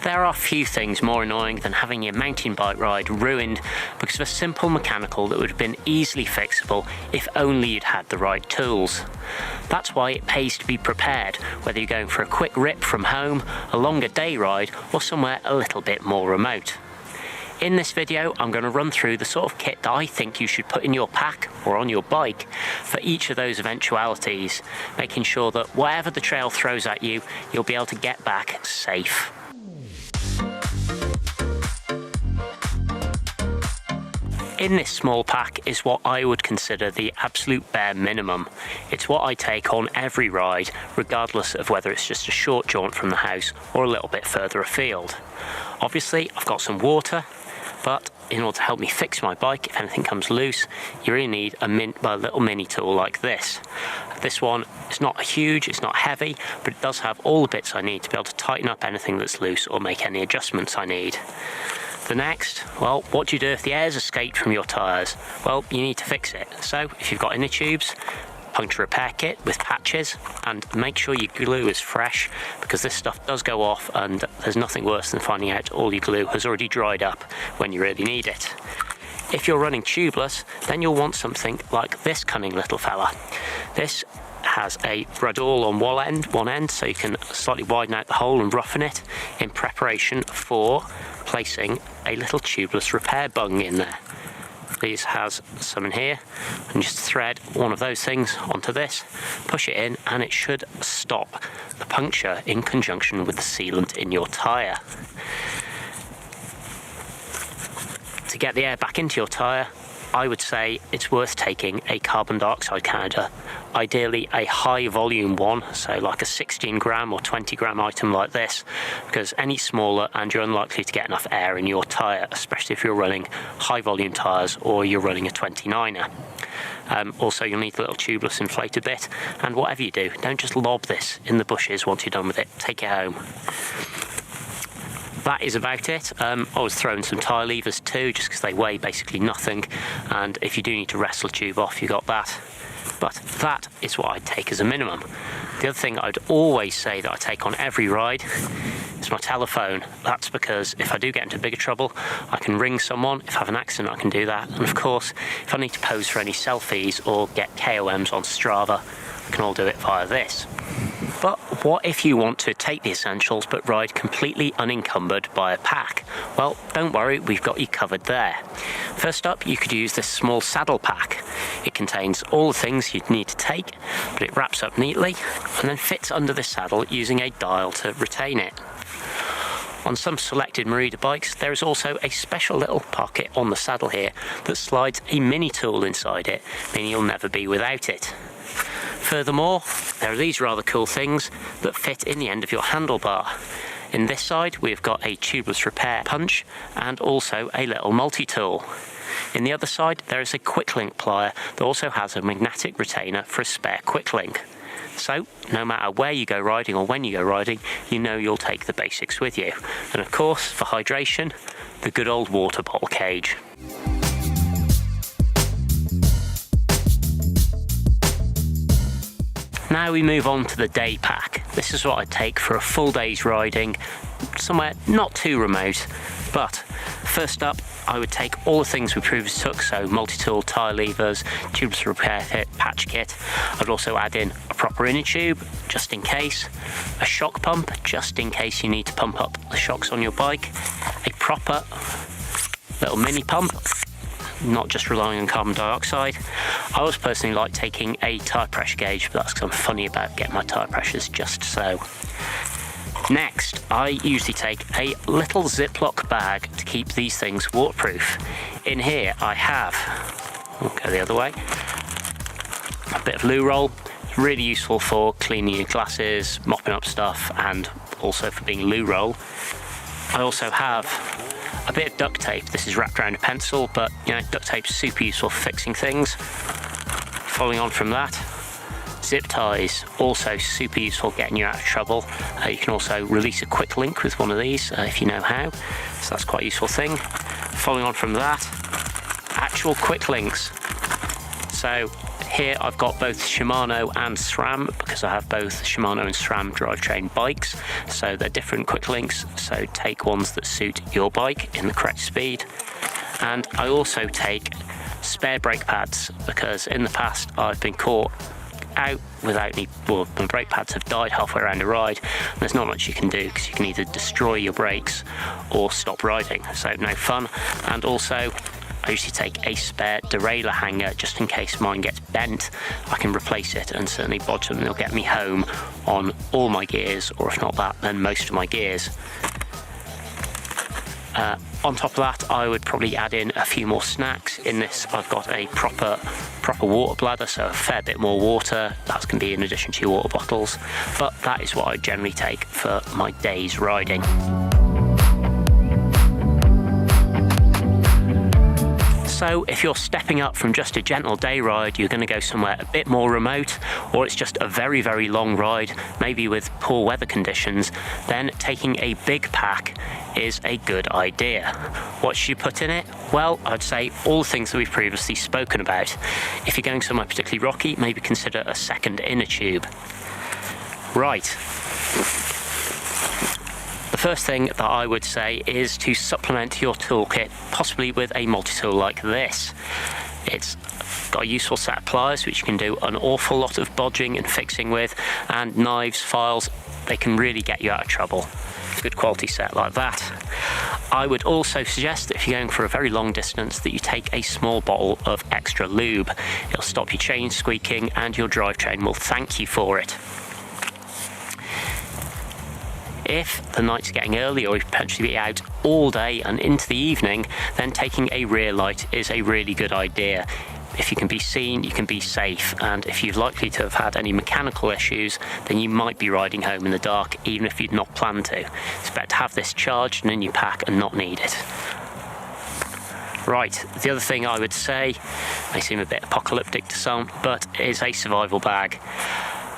There are few things more annoying than having your mountain bike ride ruined because of a simple mechanical that would have been easily fixable if only you'd had the right tools. That's why it pays to be prepared, whether you're going for a quick rip from home, a longer day ride, or somewhere a little bit more remote. In this video, I'm going to run through the sort of kit that I think you should put in your pack or on your bike for each of those eventualities, making sure that whatever the trail throws at you, you'll be able to get back safe. In this small pack is what I would consider the absolute bare minimum. It's what I take on every ride, regardless of whether it's just a short jaunt from the house or a little bit further afield. Obviously, I've got some water, but in order to help me fix my bike, if anything comes loose, you really need a little mini tool like this. This one is not huge, it's not heavy, but it does have all the bits I need to be able to tighten up anything that's loose or make any adjustments I need. The next, well, what do you do if the air's escaped from your tyres? Well, you need to fix it. So if you've got inner tubes, puncture repair kit with patches, and make sure your glue is fresh because this stuff does go off and there's nothing worse than finding out all your glue has already dried up when you really need it. If you're running tubeless, then you'll want something like this cunning little fella. This has a bradawl on one end so you can slightly widen out the hole and roughen it in preparation for placing a little tubeless repair bung in there. This has some in here, and just thread one of those things onto this, push it in, and it should stop the puncture in conjunction with the sealant in your tyre. To get the air back into your tyre, I would say it's worth taking a carbon dioxide counter, ideally a high volume one, so like a 16 gram or 20 gram item like this, because any smaller and you're unlikely to get enough air in your tyre, especially if you're running high volume tyres or you're running a 29er. Also, you'll need a little tubeless inflated bit, and whatever you do, don't just lob this in the bushes once you're done with it, take it home. That is about it. I was throwing some tyre levers too, just because they weigh basically nothing, and if you do need to wrestle a tube off, you got that. But that is what I'd take as a minimum. The other thing I'd always say that I take on every ride is my telephone. That's because if I do get into bigger trouble, I can ring someone. If I have an accident, I can do that. And of course, if I need to pose for any selfies or get KOMs on Strava, I can all do it via this. But what if you want to take the essentials but ride completely unencumbered by a pack? Well, don't worry, we've got you covered there. First up, you could use this small saddle pack. It contains all the things you'd need to take, but it wraps up neatly and then fits under the saddle using a dial to retain it. On some selected Merida bikes, there is also a special little pocket on the saddle here that slides a mini tool inside it, meaning you'll never be without it. Furthermore, there are these rather cool things that fit in the end of your handlebar. In this side, we've got a tubeless repair punch and also a little multi-tool. In the other side, there is a quick link plier that also has a magnetic retainer for a spare quick link. So, no matter where you go riding or when you go riding, you know you'll take the basics with you. And of course, for hydration, the good old water bottle cage. Now we move on to the day pack. This is what I take for a full day's riding, somewhere not too remote. But first up, I would take all the things we previously took, so multi-tool, tyre levers, tubeless repair kit, patch kit. I'd also add in a proper inner tube, just in case, a shock pump, just in case you need to pump up the shocks on your bike, a proper little mini pump, not just relying on carbon dioxide. I always personally like taking a tyre pressure gauge, but that's because I'm funny about getting my tyre pressures just so. Next, I usually take a little Ziploc bag to keep these things waterproof. In here I have, I'll go the other way, a bit of loo roll. It's really useful for cleaning your glasses, mopping up stuff, and also for being loo roll. I also have a bit of duct tape. This is wrapped around a pencil, but duct tape's super useful for fixing things. Following on from that, zip ties, also super useful getting you out of trouble. You can also release a quick link with one of these if you know how, so that's quite a useful thing. Following on from that, actual quick links. So Here I've got both Shimano and SRAM because I have both Shimano and SRAM drivetrain bikes, so they're different quick links, so take ones that suit your bike in the correct speed. And I also take spare brake pads because in the past I've been caught out without any, well, my brake pads have died halfway around a ride. There's not much you can do because you can either destroy your brakes or stop riding, so no fun. And also I usually take a spare derailleur hanger just in case mine gets bent. I can replace it and certainly bodge them and they'll get me home on all my gears, or if not that, then most of my gears. On top of that, I would probably add in a few more snacks. In this, I've got a proper water bladder, so a fair bit more water. That can be in addition to your water bottles, but that is what I generally take for my day's riding. So if you're stepping up from just a gentle day ride, you're going to go somewhere a bit more remote, or it's just a very, very long ride, maybe with poor weather conditions, then taking a big pack is a good idea. What should you put in it? Well, I'd say all the things that we've previously spoken about. If you're going somewhere particularly rocky, maybe consider a second inner tube. Right. The first thing that I would say is to supplement your toolkit, possibly with a multi-tool like this. It's got a useful set of pliers which you can do an awful lot of bodging and fixing with, and knives, files, they can really get you out of trouble. Good quality set like that. I would also suggest that if you're going for a very long distance that you take a small bottle of extra lube. It'll stop your chain squeaking and your drivetrain will thank you for it. If the night's getting early or you potentially be out all day and into the evening, then taking a rear light is a really good idea. If you can be seen, you can be safe, and if you're likely to have had any mechanical issues, then you might be riding home in the dark even if you'd not planned to. It's better to have this charged and in your pack and not need it. Right, the other thing I would say, may seem a bit apocalyptic to some, but is a survival bag.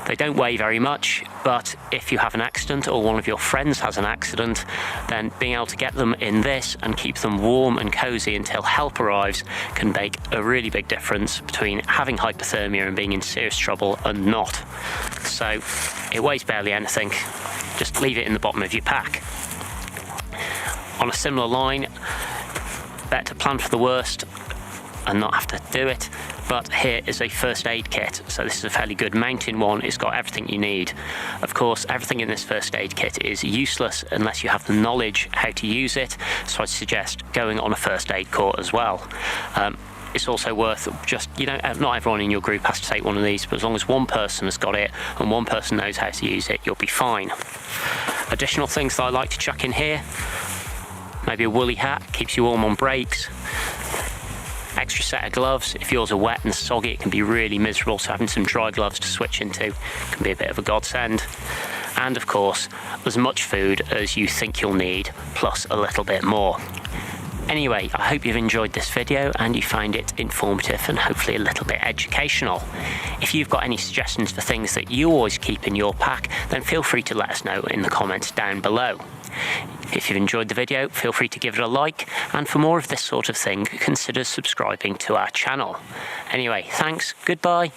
They don't weigh very much, but if you have an accident or one of your friends has an accident, then being able to get them in this and keep them warm and cozy until help arrives can make a really big difference between having hypothermia and being in serious trouble and not. So it weighs barely anything, just leave it in the bottom of your pack. On a similar line, better to plan for the worst and not have to do it. But here is a first aid kit. So this is a fairly good mountain one. It's got everything you need. Of course, everything in this first aid kit is useless unless you have the knowledge how to use it. So I'd suggest going on a first aid course as well. It's also worth just, not everyone in your group has to take one of these, but as long as one person has got it and one person knows how to use it, you'll be fine. Additional things that I like to chuck in here, maybe a woolly hat, keeps you warm on brakes. Extra set of gloves. If yours are wet and soggy, it can be really miserable, so having some dry gloves to switch into can be a bit of a godsend. And of course, as much food as you think you'll need, plus a little bit more. Anyway, I hope you've enjoyed this video and you find it informative and hopefully a little bit educational. If you've got any suggestions for things that you always keep in your pack, then feel free to let us know in the comments down below. If you've enjoyed the video, feel free to give it a like, and for more of this sort of thing, consider subscribing to our channel. Anyway, thanks, goodbye.